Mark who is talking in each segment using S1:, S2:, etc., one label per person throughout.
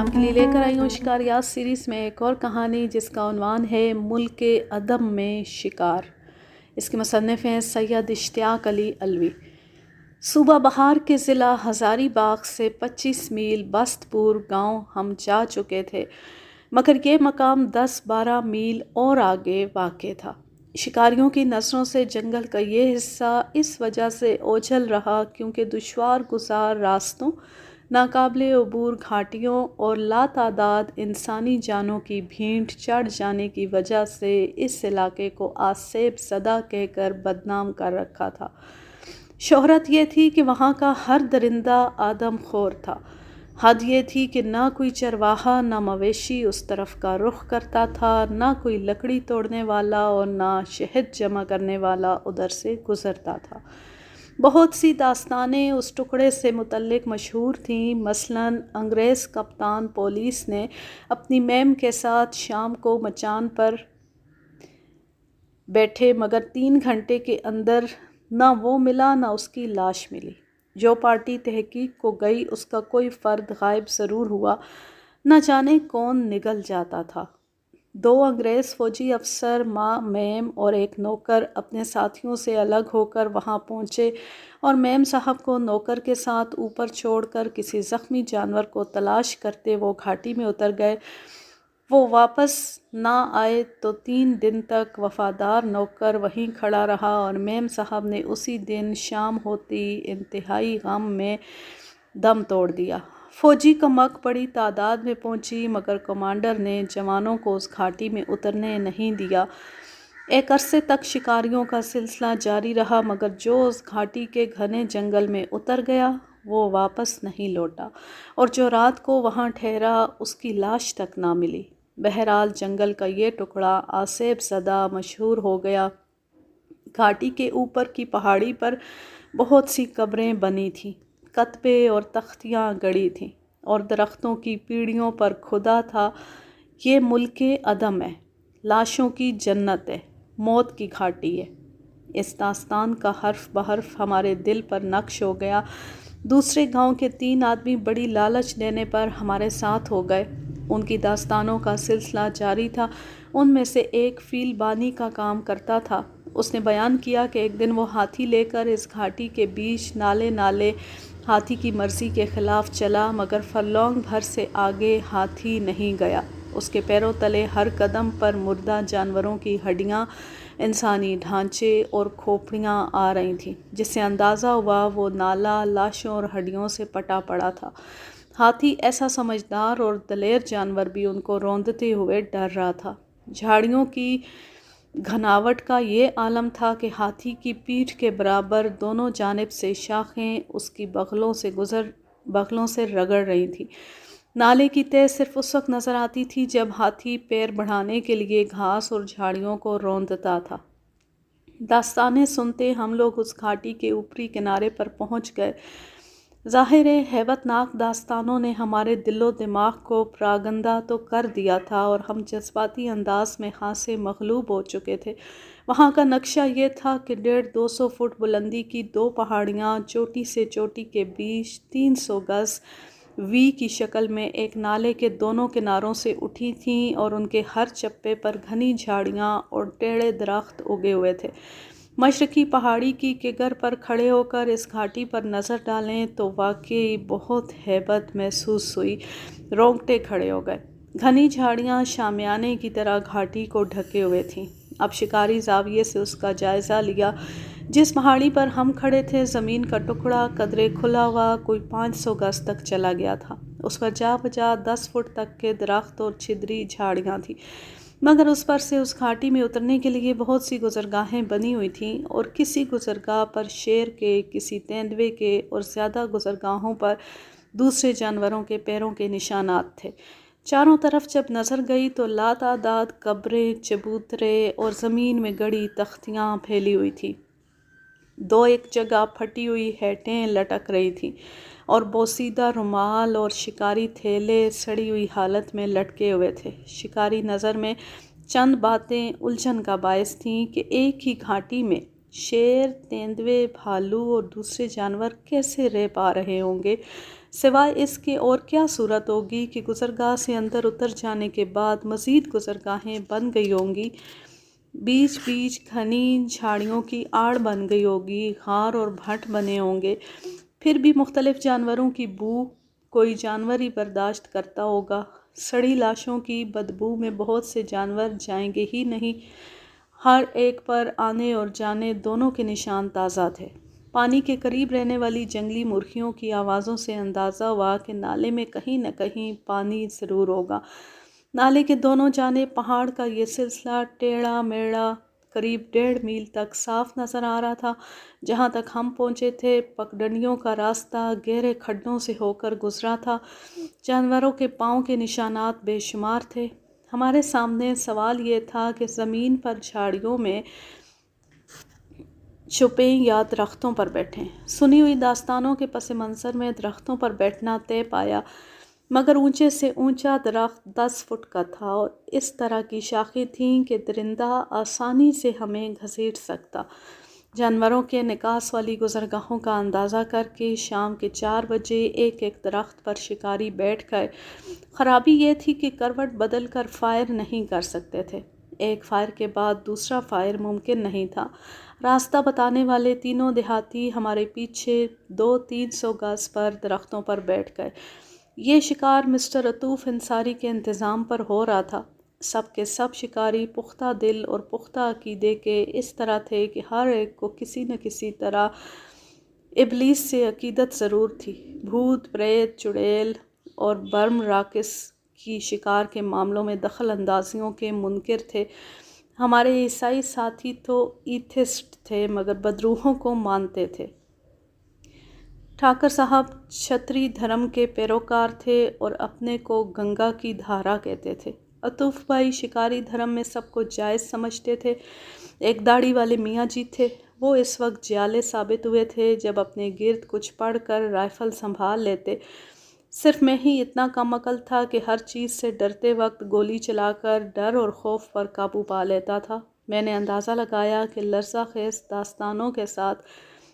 S1: آپ کے لیے لے کر آئی ہوں شکاریات سیریز میں ایک اور کہانی جس کا عنوان ہے ملک عدم میں شکار۔ اس کے مصنف ہیں سید اشتیاق علی علوی۔ صوبہ بہار کے ضلع ہزاری باغ سے 25 میل بست پور گاؤں ہم جا چکے تھے، مگر یہ مقام 10-12 میل اور آگے واقع تھا۔ شکاریوں کی نظروں سے جنگل کا یہ حصہ اس وجہ سے اوجھل رہا کیونکہ دشوار گزار راستوں، ناقابل عبور گھاٹیوں اور لاتعداد انسانی جانوں کی بھینٹ چڑھ جانے کی وجہ سے اس علاقے کو آسیب زدہ کہہ کر بدنام کر رکھا تھا۔ شہرت یہ تھی کہ وہاں کا ہر درندہ آدم خور تھا۔ حد یہ تھی کہ نہ کوئی چرواہا نہ مویشی اس طرف کا رخ کرتا تھا، نہ کوئی لکڑی توڑنے والا اور نہ شہد جمع کرنے والا ادھر سے گزرتا تھا۔ بہت سی داستانیں اس ٹکڑے سے متعلق مشہور تھیں، مثلاً انگریز کپتان پولیس نے اپنی میم کے ساتھ شام کو مچان پر بیٹھے مگر 3 گھنٹے کے اندر نہ وہ ملا نہ اس کی لاش ملی۔ جو پارٹی تحقیق کو گئی اس کا کوئی فرد غائب ضرور ہوا، نہ جانے کون نگل جاتا تھا۔ 2 انگریز فوجی افسر، ماں، میم اور ایک نوکر اپنے ساتھیوں سے الگ ہو کر وہاں پہنچے اور میم صاحب کو نوکر کے ساتھ اوپر چھوڑ کر کسی زخمی جانور کو تلاش کرتے وہ گھاٹی میں اتر گئے۔ وہ واپس نہ آئے تو 3 دن تک وفادار نوکر وہیں کھڑا رہا اور میم صاحب نے اسی دن شام ہوتی انتہائی غم میں دم توڑ دیا۔ فوجی کمک بڑی تعداد میں پہنچی مگر کمانڈر نے جوانوں کو اس گھاٹی میں اترنے نہیں دیا۔ ایک عرصے تک شکاریوں کا سلسلہ جاری رہا مگر جو اس گھاٹی کے گھنے جنگل میں اتر گیا وہ واپس نہیں لوٹا اور جو رات کو وہاں ٹھہرا اس کی لاش تک نہ ملی۔ بہرحال جنگل کا یہ ٹکڑا آسیب زدہ مشہور ہو گیا۔ گھاٹی کے اوپر کی پہاڑی پر بہت سی قبریں بنی تھیں، کتبے اور تختیاں گڑی تھیں اور درختوں کی پیڑیوں پر کھدا تھا، یہ ملک عدم ہے، لاشوں کی جنت ہے، موت کی گھاٹی ہے۔ اس داستان کا حرف بحرف ہمارے دل پر نقش ہو گیا۔ دوسرے گاؤں کے 3 آدمی بڑی لالچ دینے پر ہمارے ساتھ ہو گئے۔ ان کی داستانوں کا سلسلہ جاری تھا۔ ان میں سے ایک فیل بانی کا کام کرتا تھا۔ اس نے بیان کیا کہ ایک دن وہ ہاتھی لے کر اس گھاٹی کے بیچ نالے ہاتھی کی مرضی کے خلاف چلا مگر فرلونگ بھر سے آگے ہاتھی نہیں گیا۔ اس کے پیروں تلے ہر قدم پر مردہ جانوروں کی ہڈیاں، انسانی ڈھانچے اور کھوپڑیاں آ رہی تھیں جس سے اندازہ ہوا وہ نالہ لاشوں اور ہڈیوں سے پٹا پڑا تھا۔ ہاتھی ایسا سمجھدار اور دلیر جانور بھی ان کو روندتے ہوئے ڈر رہا تھا۔ جھاڑیوں کی گھناوٹ کا یہ عالم تھا کہ ہاتھی کی پیٹھ کے برابر دونوں جانب سے شاخیں اس کی بغلوں سے رگڑ رہی تھیں۔ نالے کی تہہ صرف اس وقت نظر آتی تھی جب ہاتھی پیر بڑھانے کے لیے گھاس اور جھاڑیوں کو روندتا تھا۔ داستانیں سنتے ہم لوگ اس گھاٹی کے اوپری کنارے پر پہنچ گئے۔ ظاہر ہے ہیبت ناک داستانوں نے ہمارے دل و دماغ کو پراگندہ تو کر دیا تھا اور ہم جذباتی انداز میں خاصے مغلوب ہو چکے تھے۔ وہاں کا نقشہ یہ تھا کہ 150-200 فٹ بلندی کی 2 پہاڑیاں چوٹی سے چوٹی کے بیچ 300 گز وی کی شکل میں ایک نالے کے دونوں کناروں سے اٹھی تھیں اور ان کے ہر چپے پر گھنی جھاڑیاں اور ٹیڑے درخت اگے ہوئے تھے۔ مشرقی پہاڑی کی کگر پر کھڑے ہو کر اس گھاٹی پر نظر ڈالیں تو واقعی بہت ہیبت محسوس ہوئی، رونگٹے کھڑے ہو گئے۔ گھنی جھاڑیاں شامیانے کی طرح گھاٹی کو ڈھکے ہوئے تھیں۔ اب شکاری زاویے سے اس کا جائزہ لیا۔ جس پہاڑی پر ہم کھڑے تھے زمین کا ٹکڑا قدرے کھلا ہوا کوئی 500 گز تک چلا گیا تھا۔ اس پر جا بجا 10 فٹ تک کے درخت اور چھدری جھاڑیاں تھیں مگر اس پر سے اس گھاٹی میں اترنے کے لیے بہت سی گزرگاہیں بنی ہوئی تھیں اور کسی گزرگاہ پر شیر کے، کسی تیندوے کے اور زیادہ گزرگاہوں پر دوسرے جانوروں کے پیروں کے نشانات تھے۔ چاروں طرف جب نظر گئی تو لاتعداد قبریں، چبوترے اور زمین میں گڑی تختیاں پھیلی ہوئی تھیں۔ 2-1 جگہ پھٹی ہوئی ہیٹیں لٹک رہی تھیں اور بوسیدہ رومال اور شکاری تھیلے سڑی ہوئی حالت میں لٹکے ہوئے تھے۔ شکاری نظر میں چند باتیں الجھن کا باعث تھیں کہ ایک ہی گھاٹی میں شیر، تیندوے، بھالو اور دوسرے جانور کیسے رہ پا رہے ہوں گے۔ سوائے اس کے اور کیا صورت ہوگی کہ گزرگاہ سے اندر اتر جانے کے بعد مزید گزرگاہیں بن گئی ہوں گی، بیچ بیچ گھنی جھاڑیوں کی آڑ بن گئی ہوگی، غار اور بھٹ بنے ہوں گے، پھر بھی مختلف جانوروں کی بو کوئی جانور ہی برداشت کرتا ہوگا۔ سڑی لاشوں کی بدبو میں بہت سے جانور جائیں گے ہی نہیں، ہر ایک پر آنے اور جانے دونوں کے نشان تازہ تھے۔ پانی کے قریب رہنے والی جنگلی مرغیوں کی آوازوں سے اندازہ ہوا کہ نالے میں کہیں نہ کہیں پانی ضرور ہوگا۔ نالے کے دونوں جانب پہاڑ کا یہ سلسلہ ٹیڑھا میڑھا قریب 1.5 میل تک صاف نظر آ رہا تھا۔ جہاں تک ہم پہنچے تھے پگڈنڈیوں کا راستہ گہرے کھڈوں سے ہو کر گزرا تھا، جانوروں کے پاؤں کے نشانات بے شمار تھے۔ ہمارے سامنے سوال یہ تھا کہ زمین پر جھاڑیوں میں چھپیں یا درختوں پر بیٹھیں۔ سنی ہوئی داستانوں کے پس منظر میں درختوں پر بیٹھنا طے پایا، مگر اونچے سے اونچا درخت 10 فٹ کا تھا اور اس طرح کی شاخیں تھیں کہ درندہ آسانی سے ہمیں گھسیٹ سکتا۔ جانوروں کے نکاس والی گزرگاہوں کا اندازہ کر کے شام کے 4 بجے ایک ایک درخت پر شکاری بیٹھ گئے۔ خرابی یہ تھی کہ کروٹ بدل کر فائر نہیں کر سکتے تھے، ایک فائر کے بعد دوسرا فائر ممکن نہیں تھا۔ راستہ بتانے والے تینوں دیہاتی ہمارے پیچھے 200-300 گز پر درختوں پر بیٹھ گئے۔ یہ شکار مسٹر عطوف انصاری کے انتظام پر ہو رہا تھا۔ سب کے سب شکاری پختہ دل اور پختہ عقیدے کے اس طرح تھے کہ ہر ایک کو کسی نہ کسی طرح ابلیس سے عقیدت ضرور تھی۔ بھوت، پریت، چڑیل اور برم راکس کی شکار کے معاملوں میں دخل اندازیوں کے منکر تھے۔ ہمارے عیسائی ساتھی تو ایتھسٹ تھے مگر بدروحوں کو مانتے تھے۔ ٹھاکر صاحب چھتری دھرم کے پیروکار تھے اور اپنے کو گنگا کی دھارا کہتے تھے۔ عطوف بھائی شکاری دھرم میں سب کو جائز سمجھتے تھے۔ ایک داڑھی والے میاں جی تھے، وہ اس وقت جیالے ثابت ہوئے تھے جب اپنے گرد کچھ پڑھ کر رائفل سنبھال لیتے۔ صرف میں ہی اتنا کم عقل تھا کہ ہر چیز سے ڈرتے وقت گولی چلا کر ڈر اور خوف پر قابو پا لیتا تھا۔ میں نے اندازہ لگایا کہ لرزہ خیز داستانوں کے ساتھ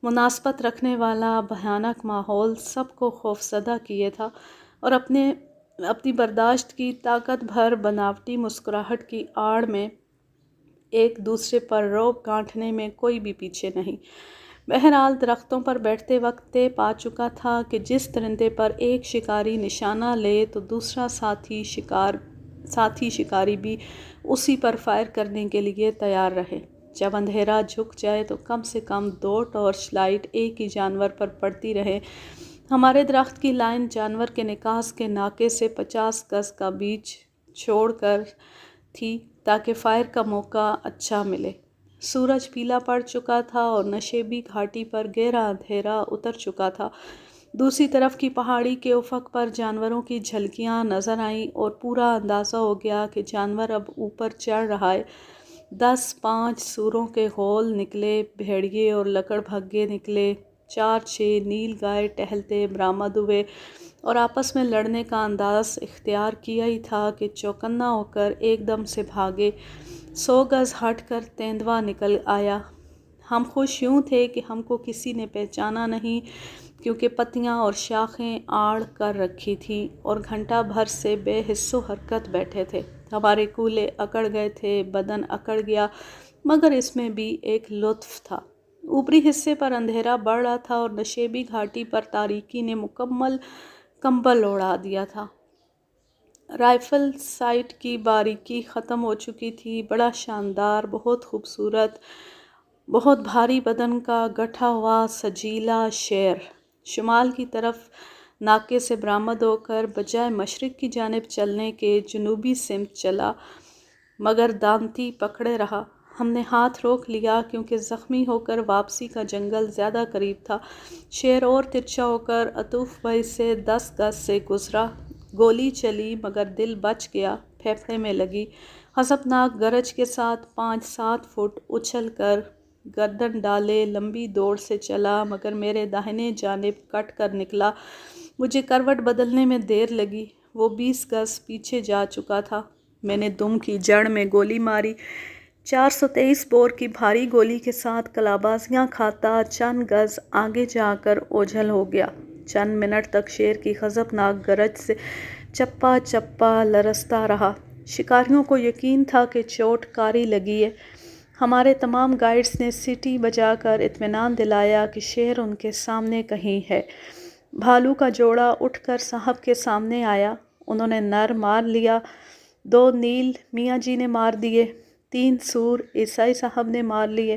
S1: مناسبت رکھنے والا بھیانک ماحول سب کو خوفزدہ کیے تھا اور اپنی برداشت کی طاقت بھر بناوٹی مسکراہٹ کی آڑ میں ایک دوسرے پر رعب گانٹھنے میں کوئی بھی پیچھے نہیں۔ بہرحال درختوں پر بیٹھتے وقت طے پا چکا تھا کہ جس درندے پر ایک شکاری نشانہ لے تو دوسرا ساتھی شکاری بھی اسی پر فائر کرنے کے لیے تیار رہے۔ جب اندھیرا جھک جائے تو کم سے کم 2 ٹارچ لائٹ ایک ہی جانور پر پڑتی رہے۔ ہمارے درخت کی لائن جانور کے نکاس کے ناکے سے 50 گز کا بیچ چھوڑ کر تھی تاکہ فائر کا موقع اچھا ملے۔ سورج پیلا پڑ چکا تھا اور نشیبی گھاٹی پر گہرا اندھیرا اتر چکا تھا۔ دوسری طرف کی پہاڑی کے افق پر جانوروں کی جھلکیاں نظر آئیں اور پورا اندازہ ہو گیا کہ جانور اب اوپر چڑھ رہا ہے۔ 10-5 سوروں کے غول نکلے، بھیڑیے اور لکڑ بھگے نکلے، 4-6 نیل گائے ٹہلتے برآمد ہوئے اور آپس میں لڑنے کا انداز اختیار کیا ہی تھا کہ چوکنا ہو کر ایک دم سے بھاگے۔ 100 گز ہٹ کر تیندوا نکل آیا۔ ہم خوش یوں تھے کہ ہم کو کسی نے پہچانا نہیں، کیونکہ پتیاں اور شاخیں آڑ کر رکھی تھیں اور گھنٹہ بھر سے بے حس و حرکت بیٹھے تھے۔ ہمارے کولے اکڑ گئے تھے، بدن اکڑ گیا، مگر اس میں بھی ایک لطف تھا۔ اوپری حصے پر اندھیرا بڑھ رہا تھا اور نشیبی گھاٹی پر تاریکی نے مکمل کمبل اڑا دیا تھا۔ رائفل سائٹ کی باریکی ختم ہو چکی تھی۔ بڑا شاندار، بہت خوبصورت، بہت بھاری بدن کا گٹھا ہوا سجیلا شیر شمال کی طرف ناکے سے برآمد ہو کر بجائے مشرق کی جانب چلنے کے جنوبی سمت چلا، مگر دانتی پکڑے رہا۔ ہم نے ہاتھ روک لیا کیونکہ زخمی ہو کر واپسی کا جنگل زیادہ قریب تھا۔ شیر اور ترچھا ہو کر عطوف بھائی سے 10 گز سے گزرا۔ گولی چلی مگر دل بچ گیا، پھیپھڑے میں لگی۔ ہزبناک گرج کے ساتھ 5-7 فٹ اچھل کر گردن ڈالے لمبی دوڑ سے چلا، مگر میرے داہنے جانب کٹ کر نکلا۔ مجھے کروٹ بدلنے میں دیر لگی۔ وہ 20 گز پیچھے جا چکا تھا۔ میں نے دم کی جڑ میں گولی ماری۔ 423 بور کی بھاری گولی کے ساتھ کلابازیاں کھاتا چند گز آگے جا کر اوجھل ہو گیا۔ چند منٹ تک شیر کی غضبناک گرج سے چپا چپا لرزتا رہا۔ شکاریوں کو یقین تھا کہ چوٹ کاری لگی ہے۔ ہمارے تمام گائیڈز نے سیٹی بجا کر اطمینان دلایا کہ شیر ان کے سامنے کہیں ہے۔ بھالو کا جوڑا اٹھ کر صاحب کے سامنے آیا۔ انہوں نے نر مار لیا، 2 نیل میاں جی نے مار دیے، 3 سور عیسائی صاحب نے مار لیے۔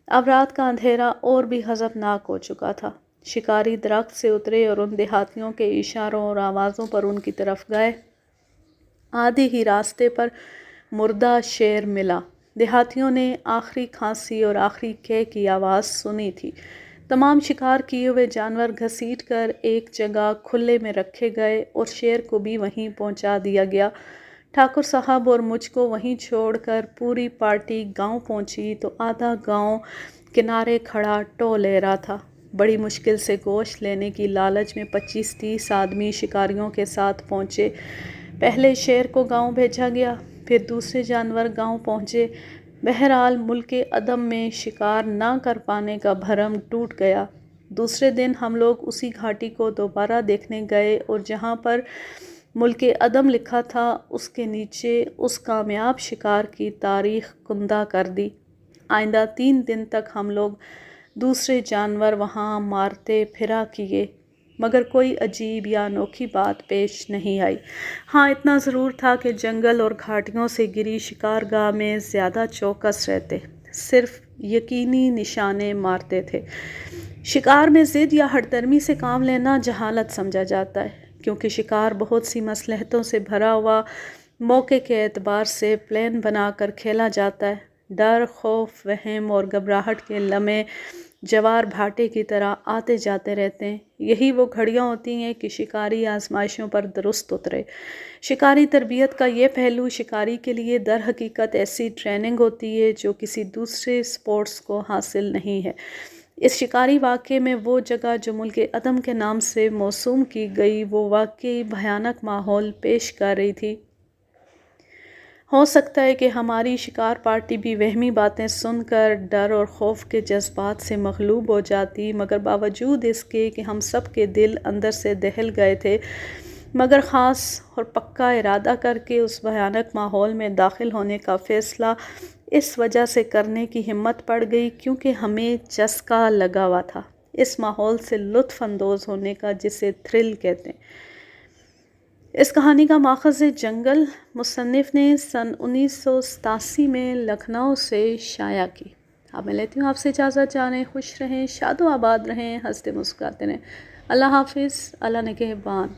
S1: اب رات کا اندھیرا اور بھی غضبناک ہو چکا تھا۔ شکاری درخت سے اترے اور ان دیہاتیوں کے اشاروں اور آوازوں پر ان کی طرف گئے۔ آدھے ہی راستے پر مردہ شیر ملا۔ دیہاتیوں نے آخری کھانسی اور آخری کے کی آواز سنی تھی۔ تمام شکار کیے ہوئے جانور گھسیٹ کر ایک جگہ کھلے میں رکھے گئے اور شیر کو بھی وہیں پہنچا دیا گیا۔ ٹھاکر صاحب اور مجھ کو وہیں چھوڑ کر پوری پارٹی گاؤں پہنچی تو آدھا گاؤں کنارے کھڑا ٹو لے رہا تھا۔ بڑی مشکل سے گوشت لینے کی لالچ میں 25-30 آدمی شکاریوں کے ساتھ پہنچے۔ پہلے شیر کو گاؤں بھیجا گیا، پھر دوسرے جانور گاؤں پہنچے۔ بہرحال ملک عدم میں شکار نہ کر پانے کا بھرم ٹوٹ گیا۔ دوسرے دن ہم لوگ اسی گھاٹی کو دوبارہ دیکھنے گئے اور جہاں پر ملک عدم لکھا تھا اس کے نیچے اس کامیاب شکار کی تاریخ کندہ کر دی۔ آئندہ 3 دن تک ہم لوگ دوسرے جانور وہاں مارتے پھرا کیے، مگر کوئی عجیب یا انوکھی بات پیش نہیں آئی۔ ہاں اتنا ضرور تھا کہ جنگل اور گھاٹیوں سے گری شکارگاہ میں زیادہ چوکس رہتے، صرف یقینی نشانے مارتے تھے۔ شکار میں ضد یا ہٹ درمی سے کام لینا جہالت سمجھا جاتا ہے، کیونکہ شکار بہت سی مصلحتوں سے بھرا ہوا موقع کے اعتبار سے پلان بنا کر کھیلا جاتا ہے۔ ڈر، خوف، وہم اور گھبراہٹ کے لمحے جوار بھاٹے کی طرح آتے جاتے رہتے ہیں۔ یہی وہ گھڑیاں ہوتی ہیں کہ شکاری آزمائشوں پر درست اترے۔ شکاری تربیت کا یہ پہلو شکاری کے لیے در حقیقت ایسی ٹریننگ ہوتی ہے جو کسی دوسرے سپورٹس کو حاصل نہیں ہے۔ اس شکاری واقعے میں وہ جگہ جو ملک عدم کے نام سے موسوم کی گئی وہ واقعی بھیانک ماحول پیش کر رہی تھی۔ ہو سکتا ہے کہ ہماری شکار پارٹی بھی وہمی باتیں سن کر ڈر اور خوف کے جذبات سے مغلوب ہو جاتی، مگر باوجود اس کے کہ ہم سب کے دل اندر سے دہل گئے تھے، مگر خاص اور پکا ارادہ کر کے اس بھیانک ماحول میں داخل ہونے کا فیصلہ اس وجہ سے کرنے کی ہمت پڑ گئی کیونکہ ہمیں چسکا لگا ہوا تھا اس ماحول سے لطف اندوز ہونے کا جسے تھرل کہتے ہیں۔ اس کہانی کا ماخذ جنگل مصنف نے سن 1987 میں لکھنؤ سے شائع کی۔ اب میں لیتی ہوں آپ سے اجازت، جانیں خوش رہیں، شاد و آباد رہیں، ہنستے مسکراتے رہیں۔ اللہ حافظ، اللہ نگہبان۔